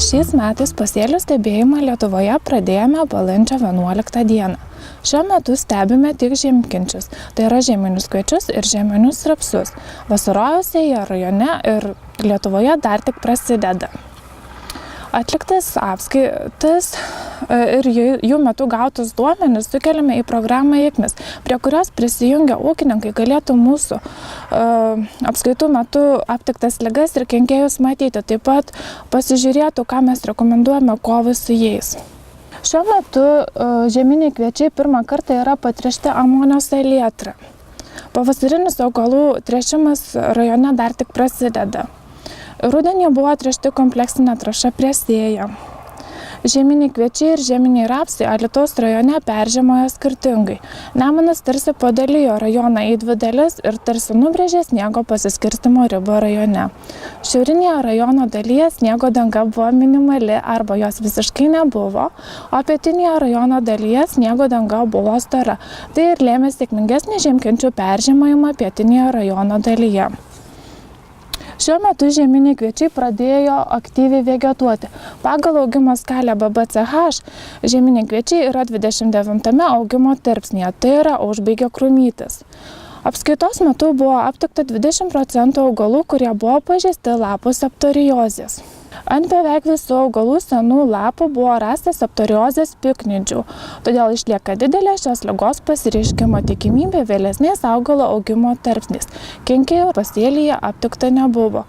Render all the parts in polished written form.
Šiais metais pasėlių stebėjimą Lietuvoje pradėjome balandžio 11 dieną. Šiuo metu stebime tik žiemkenčius, tai yra žieminius kviečius ir žieminius rapsus. Vasarojusioje rajone ir Lietuvoje dar tik prasideda. Atliktas apskaitas ir jų metu gautus duomenis sukeliame į programą IKMIS, prie kurios prisijungę ūkininkai galėtų mūsų apskaitų metu aptiktas ligas ir kenkėjus matyti, taip pat pasižiūrėtų, ką mes rekomenduojame kovai su jais. Šiuo metu žieminiai kviečiai pirmą kartą yra patręšti amonio salietra. Pavasarinis augalų tręšimas rajone dar tik prasideda. Rudenį buvo tręšti kompleksinė trąša prie sėją. Žieminiai kviečiai ir žieminiai rapsai Alytaus rajone peržiemojo skirtingai. Nemunas tarsi padalijo rajoną į dvi dalis ir tarsi nubrėžė sniego pasiskirstymo ribą rajone. Šiaurinėje rajono dalyje sniego danga buvo minimali arba jos visiškai nebuvo, o pietinėje rajono dalyje sniego danga buvo stora. Tai ir lėmė sėkmingesnį žiemkenčių peržiemojimą pietinėje rajono dalyje. Šiuo metu žieminiai kviečiai pradėjo aktyviai vegetuoti. Pagal augimo skalę BBCH žieminiai kviečiai yra 29 augimo tarpsnyje, tai yra užbaigia krūmytis. Apskaitos metu buvo aptikta 20% augalų, kurie buvo pažeisti lapų septoriozės. Ant beveik visų augalų senų lapų buvo rastas septoriozės piknidžių, todėl išlieka didelė šios ligos pasireiškimo tikimybė vėlesnės augalo augimo tarpsnis. Kenkėjų pasėlyje aptikta nebuvo.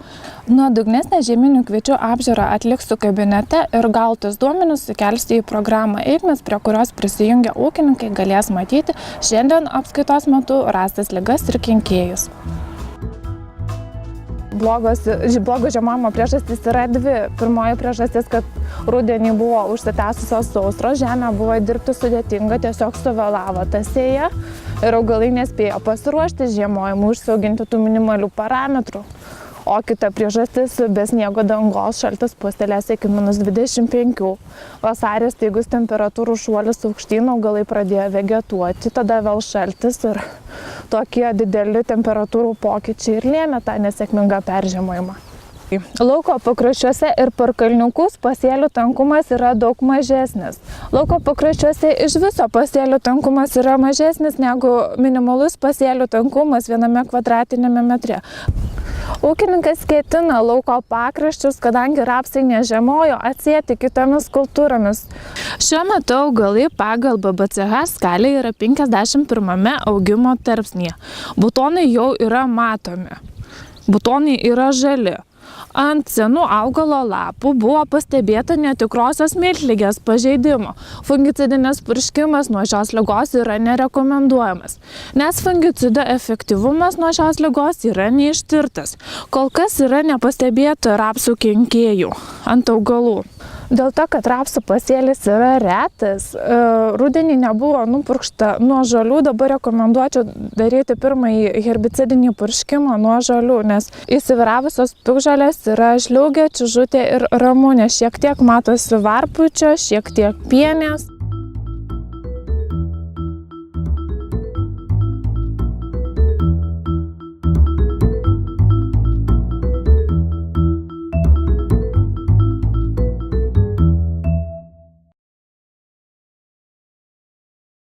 Nuodugnesnę žieminių kviečių apžiūrą atliksiu kabinete ir gautus duomenis sukelsiu į programą IKMIS, prie kurios prisijungę ūkininkai galės matyti šiandien apskaitos metu rastas ligas ir kenkėjus. Blogo žiemojimo priežastys yra dvi. Pirmoji priežastis, kad rudenį buvo užsitęsusios sausros, žemė buvo dirbti sudėtinga, tiesiog suvėlavo ta sėja ir augalai nespėjo pasiruošti žiemojimui, užsiauginti tų minimalių parametrų. O kita priežastis - be sniego dangos šaltis pustelės iki -25. Vasarį staigus temperatūrų šuolis aukštyn, augalai pradėjo vegetuoti, tada vėl šaltis ir tokie dideli temperatūrų pokyčiai ir lėmė tą nesėkmingą peržiemojimą. Lauko pakraščiuose ir parkalniukus pasėlių tankumas yra daug mažesnis. Lauko pakraščiuose iš viso pasėlių tankumas yra mažesnis negu minimalus pasėlių tankumas viename kvadratiniame metre. Ūkininkas ketina lauko pakraščius, kadangi rapsai nežiemojo, atsėti kitomis kultūromis. Šiuo metu augalai pagal BBCH skalę yra 51 augimo tarpsnyje. Butonai jau yra matomi. Butonai yra žali. Ant senų augalo lapų buvo pastebėta netikrosios miltligės pažeidimo. Fungicidinis purškimas nuo šios ligos yra nerekomenduojamas, nes fungicido efektyvumas nuo šios ligos yra neištirtas. Kol kas yra nepastebėta rapsų kenkėjų ant augalų. Dėl to, kad rapsų pasėlis yra retas, rudenį nebuvo nupurkšta nuo žolių, dabar rekomenduočiau daryti pirmąjį herbicidinį purškimą nuo žolių, nes įsiviravusios piktžolės yra žliaugė, čiužutė ir ramunė. Šiek tiek matosi varpučio, šiek tiek pienės.